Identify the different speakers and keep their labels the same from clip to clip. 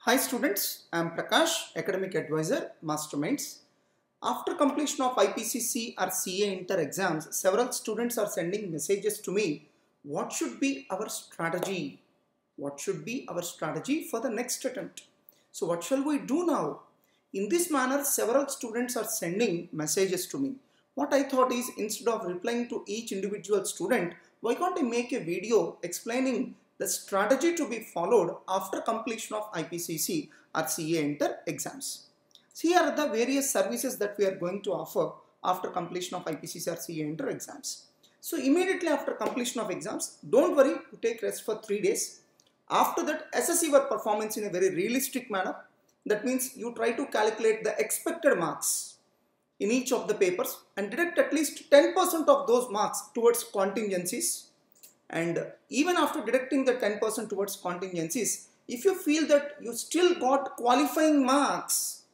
Speaker 1: Hi students, I am Prakash, Academic Advisor, Masterminds. After completion of IPCC or CA Inter exams, several students are sending messages to me. What should be our strategy? What should be our strategy for the next attempt? So what shall we do now? In this manner, several students are sending messages to me. What I thought is, instead of replying to each individual student, why can't I make a video explaining the strategy to be followed after completion of IPCC or CA Inter exams. So here are the various services that we are going to offer after completion of IPCC or CA Inter exams. So immediately after completion of exams, don't worry, you take rest for 3 days. After that, assess your performance in a very realistic manner. That means you try to calculate the expected marks in each of the papers and deduct at least 10% of those marks towards contingencies. And even after deducting the 10% towards contingencies, if you feel that you still got qualifying marks,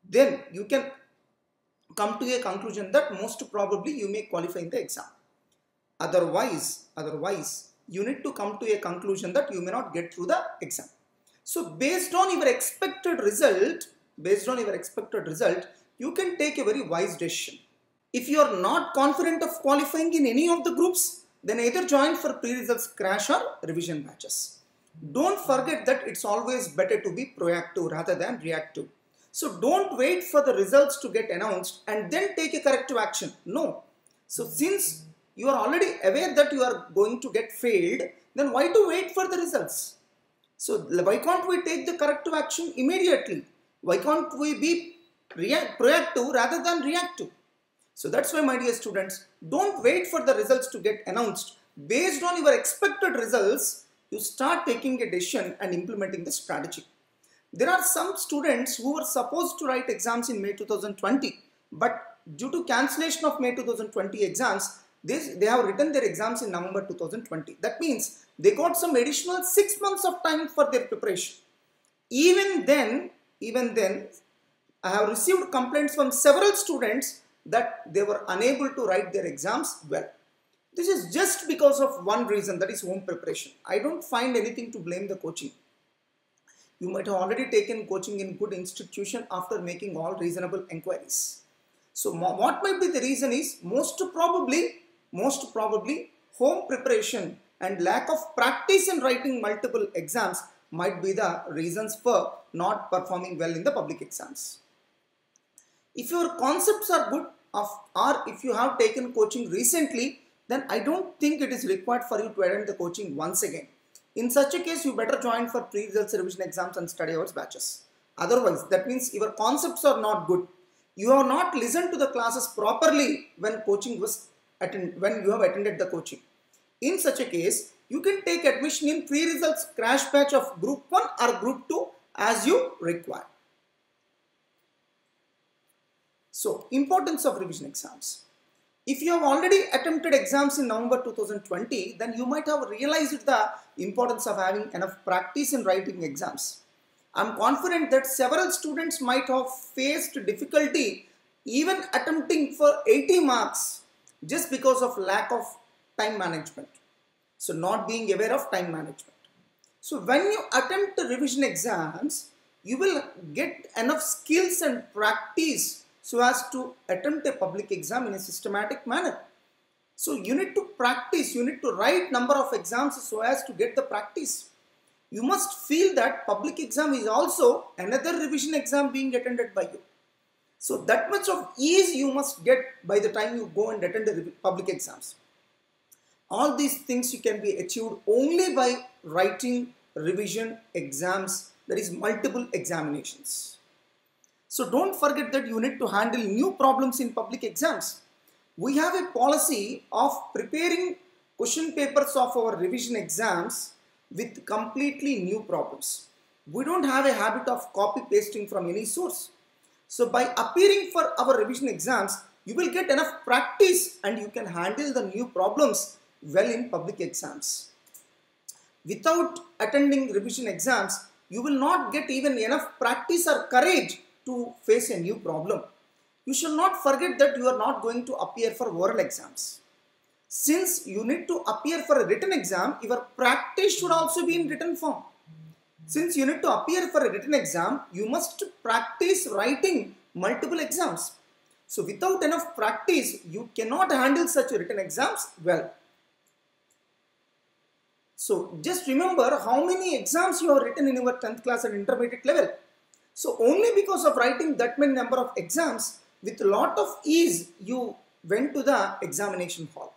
Speaker 1: then you can come to a conclusion that most probably you may qualify in the exam. Otherwise, you need to come to a conclusion that you may not get through the exam. So based on your expected result, you can take a very wise decision. If you are not confident of qualifying in any of the groups, then either join for pre-results crash or revision batches. Don't forget that it's always better to be proactive rather than reactive. So don't wait for the results to get announced and then take a corrective action. No. So since you are already aware that you are going to get failed, then why to wait for the results? So why can't we take the corrective action immediately? Why can't we be proactive rather than reactive? So that's why, my dear students, don't wait for the results to get announced. Based on your expected results, you start taking a decision and implementing the strategy. There are some students who were supposed to write exams in May 2020, but due to cancellation of May 2020 exams, they have written their exams in November 2020. That means they got some additional 6 months of time for their preparation. Even then, I have received complaints from several students that they were unable to write their exams well. This is just because of one reason, that is home preparation. I don't find anything to blame the coaching. You might have already taken coaching in good institution after making all reasonable inquiries. So what might be the reason is most probably home preparation and lack of practice in writing multiple exams might be the reasons for not performing well in the public exams. If your concepts are good or if you have taken coaching recently, then I don't think it is required for you to attend the coaching once again. In such a case, you better join for pre-results revision exams and study hours batches. Otherwise, that means your concepts are not good. You have not listened to the classes properly when you have attended the coaching. In such a case, you can take admission in pre-results crash batch of group 1 or group 2 as you require. So, importance of revision exams. If you have already attempted exams in November 2020, then you might have realized the importance of having enough practice in writing exams. I am confident that several students might have faced difficulty even attempting for 80 marks just because of lack of time management. So, not being aware of time management. So, when you attempt the revision exams, you will get enough skills and practice so as to attempt a public exam in a systematic manner. So you need to practice, you need to write number of exams so as to get the practice. You must feel that public exam is also another revision exam being attended by you. So that much of ease you must get by the time you go and attend the public exams. All these things you can be achieved only by writing revision exams, that is multiple examinations. So don't forget that you need to handle new problems in public exams. We have a policy of preparing question papers of our revision exams with completely new problems. We don't have a habit of copy pasting from any source. So by appearing for our revision exams, you will get enough practice and you can handle the new problems well in public exams. Without attending revision exams, you will not get even enough practice or courage to face a new problem. You should not forget that you are not going to appear for oral exams. Since you need to appear for a written exam, your practice should also be in written form. Since you need to appear for a written exam, you must practice writing multiple exams. So without enough practice, you cannot handle such written exams well. So just remember how many exams you have written in your 10th class and intermediate level. So only because of writing that many number of exams, with a lot of ease, you went to the examination hall.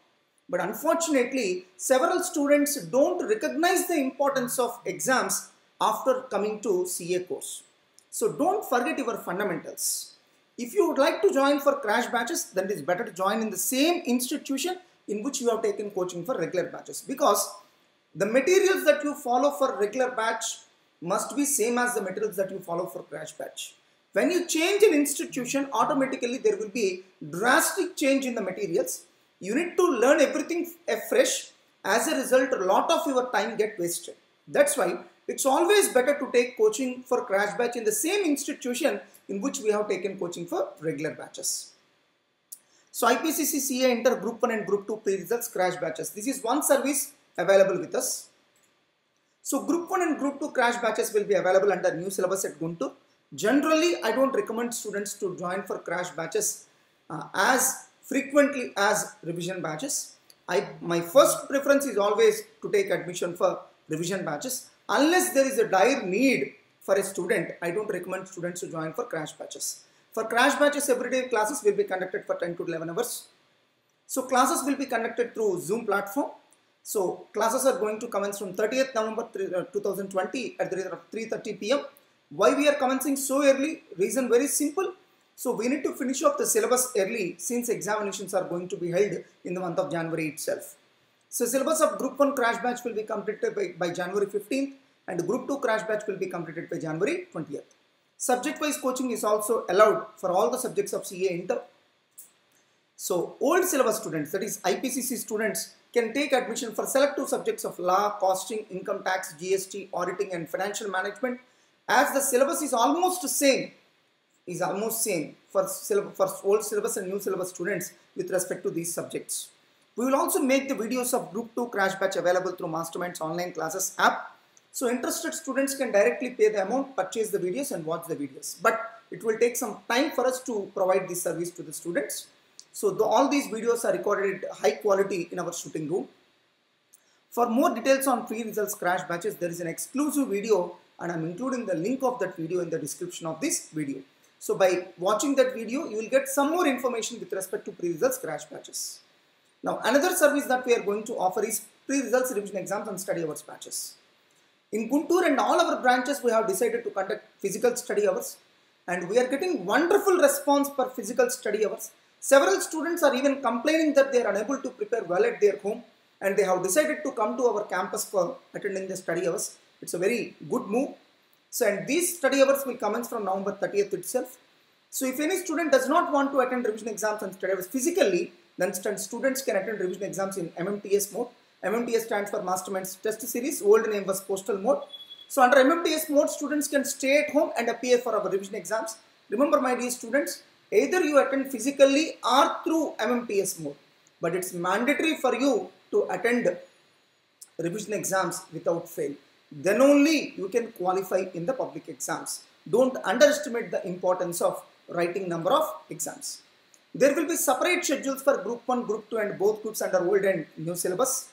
Speaker 1: But unfortunately, several students don't recognize the importance of exams after coming to CA course. So don't forget your fundamentals. If you would like to join for crash batches, then it is better to join in the same institution in which you have taken coaching for regular batches, because the materials that you follow for regular batch must be same as the materials that you follow for crash batch. When you change an institution, automatically there will be drastic change in the materials. You need to learn everything afresh. As a result, a lot of your time get wasted. That's why it's always better to take coaching for crash batch in the same institution in which we have taken coaching for regular batches. So IPCC CA Inter Group 1 and Group 2 pre-results crash batches. This is one service available with us. So Group 1 and Group 2 crash batches will be available under new syllabus at Guntur. Generally, I don't recommend students to join for crash batches as frequently as revision batches. My first preference is always to take admission for revision batches. Unless there is a dire need for a student, I don't recommend students to join for crash batches. For crash batches, everyday classes will be conducted for 10 to 11 hours. So classes will be conducted through Zoom platform. So classes are going to commence from 30th November 2020 at the rate of 3:30 p.m. Why we are commencing so early? Reason very simple. So we need to finish off the syllabus early since examinations are going to be held in the month of January itself. So syllabus of Group 1 crash batch will be completed by January 15th and Group 2 crash batch will be completed by January 20th. Subject-wise coaching is also allowed for all the subjects of CA Inter. So old syllabus students, that is IPCC students, can take admission for select 2 subjects of law, costing, income tax, GST, auditing and financial management, as the syllabus is almost same for old syllabus and new syllabus students with respect to these subjects. We will also make the videos of Group 2 crash batch available through Masterminds online classes app. So interested students can directly pay the amount, purchase the videos and watch the videos. But it will take some time for us to provide this service to the students. So all these videos are recorded at high quality in our shooting room. For more details on pre-results crash batches, there is an exclusive video and I am including the link of that video in the description of this video. So by watching that video, you will get some more information with respect to pre-results crash batches. Now another service that we are going to offer is pre-results revision exams and study hours batches. In Guntur and all our branches, we have decided to conduct physical study hours and we are getting wonderful response for physical study hours. Several students are even complaining that they are unable to prepare well at their home and they have decided to come to our campus for attending the study hours. It's a very good move. So and these study hours will commence from November 30th itself. So if any student does not want to attend revision exams and study hours physically, then students can attend revision exams in MMTS mode. MMTS stands for Masterminds Test Series, old name was Postal Mode. So under MMTS mode, students can stay at home and appear for our revision exams. Remember my dear students, either you attend physically or through MMTS mode, but it's mandatory for you to attend revision exams without fail. Then only you can qualify in the public exams. Don't underestimate the importance of writing number of exams. There will be separate schedules for Group 1, Group 2 and both groups under old and new syllabus.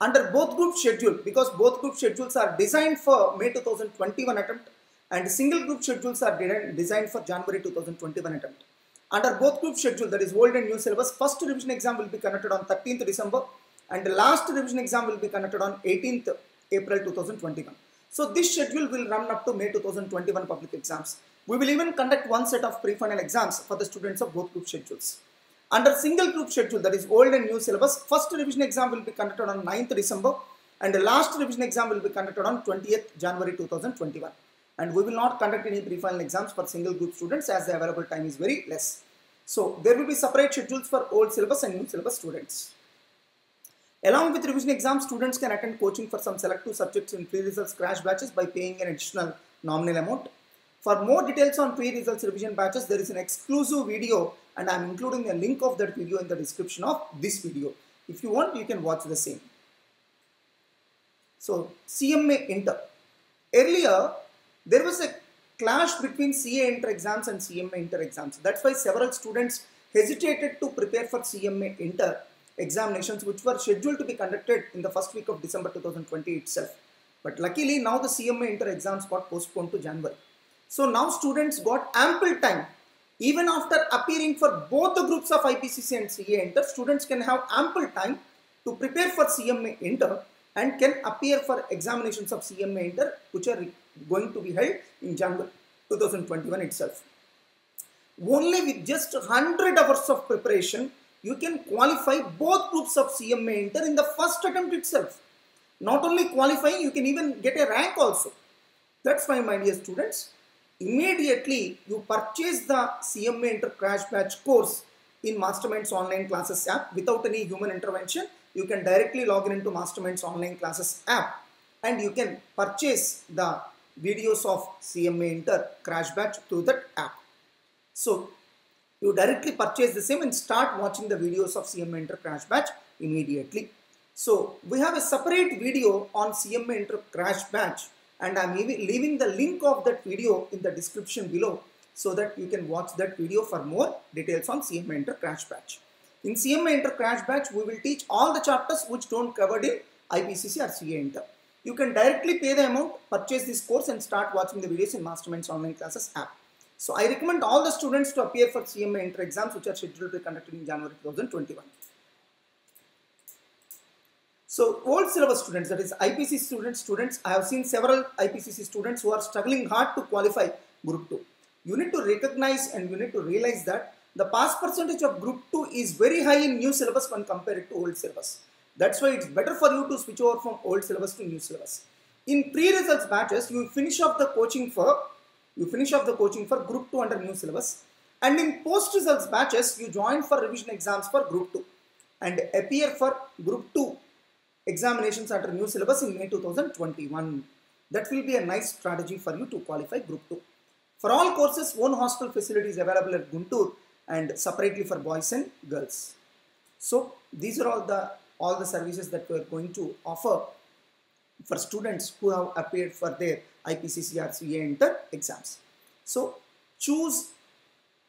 Speaker 1: Under both group schedule, because both group schedules are designed for May 2021 attempt and single group schedules are designed for January 2021 attempt. Under both group schedule, that is old and new syllabus, first revision exam will be conducted on 13th December and the last revision exam will be conducted on 18th April 2021. So this schedule will run up to May 2021 public exams. We will even conduct one set of pre-final exams for the students of both group schedules. Under single group schedule, that is old and new syllabus, first revision exam will be conducted on 9th December and the last revision exam will be conducted on 20th January 2021. And we will not conduct any pre-final exams for single group students as the available time is very less. So there will be separate schedules for old syllabus and new syllabus students. Along with revision exams, students can attend coaching for some select 2 subjects in pre-results crash batches by paying an additional nominal amount. For more details on pre-results revision batches, there is an exclusive video and I am including a link of that video in the description of this video. If you want, you can watch the same. So, CMA Inter. Earlier, there was a clash between CA Inter exams and CMA Inter exams. That's why several students hesitated to prepare for CMA Inter examinations, which were scheduled to be conducted in the first week of December 2020 itself. But luckily, now the CMA Inter exams got postponed to January. So now students got ample time. Even after appearing for both the groups of IPCC and CA Inter, students can have ample time to prepare for CMA Inter and can appear for examinations of CMA Inter, which are going to be held in January 2021 itself. Only with just 100 hours of preparation, you can qualify both groups of CMA Inter in the first attempt itself. Not only qualifying, you can even get a rank also. That's why, my dear students, immediately you purchase the CMA Inter Crash Batch course in Masterminds Online Classes app without any human intervention. You can directly log in into Masterminds Online Classes app and you can purchase the videos of CMA Inter Crash Batch through that app. So you directly purchase the same and start watching the videos of CMA Inter Crash Batch immediately. So we have a separate video on CMA Inter Crash Batch and I am leaving the link of that video in the description below so that you can watch that video for more details on CMA Inter Crash Batch. In CMA Inter Crash Batch, we will teach all the chapters which don't covered in IPCC or CA Inter. You can directly pay the amount, purchase this course and start watching the videos in Masterminds Online Classes app. So I recommend all the students to appear for CMA Inter exams which are scheduled to be conducted in January 2021. So old syllabus students, that is IPCC students, I have seen several IPCC students who are struggling hard to qualify Group 2. You need to recognize and you need to realize that the pass percentage of Group 2 is very high in new syllabus when compared to old syllabus. That's why it's better for you to switch over from old syllabus to new syllabus. In pre-results batches, you finish off the coaching for Group 2 under new syllabus, and in post-results batches, you join for revision exams for Group 2 and appear for Group 2 examinations under new syllabus in May 2021. That will be a nice strategy for you to qualify Group 2. For all courses, one hostel facility is available at Guntur and separately for boys and girls. So these are all the services that we are going to offer for students who have appeared for their IPCC or CA Inter exams. So choose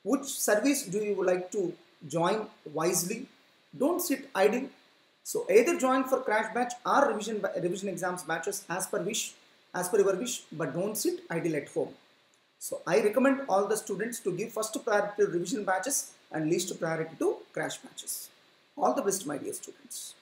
Speaker 1: which service do you like to join wisely. Don't sit idle. So either join for Crash Batch or revision exams batches as per your wish, but don't sit idle at home. So I recommend all the students to give first priority to revision batches and least priority to Crash Batches. All the best, my dear students.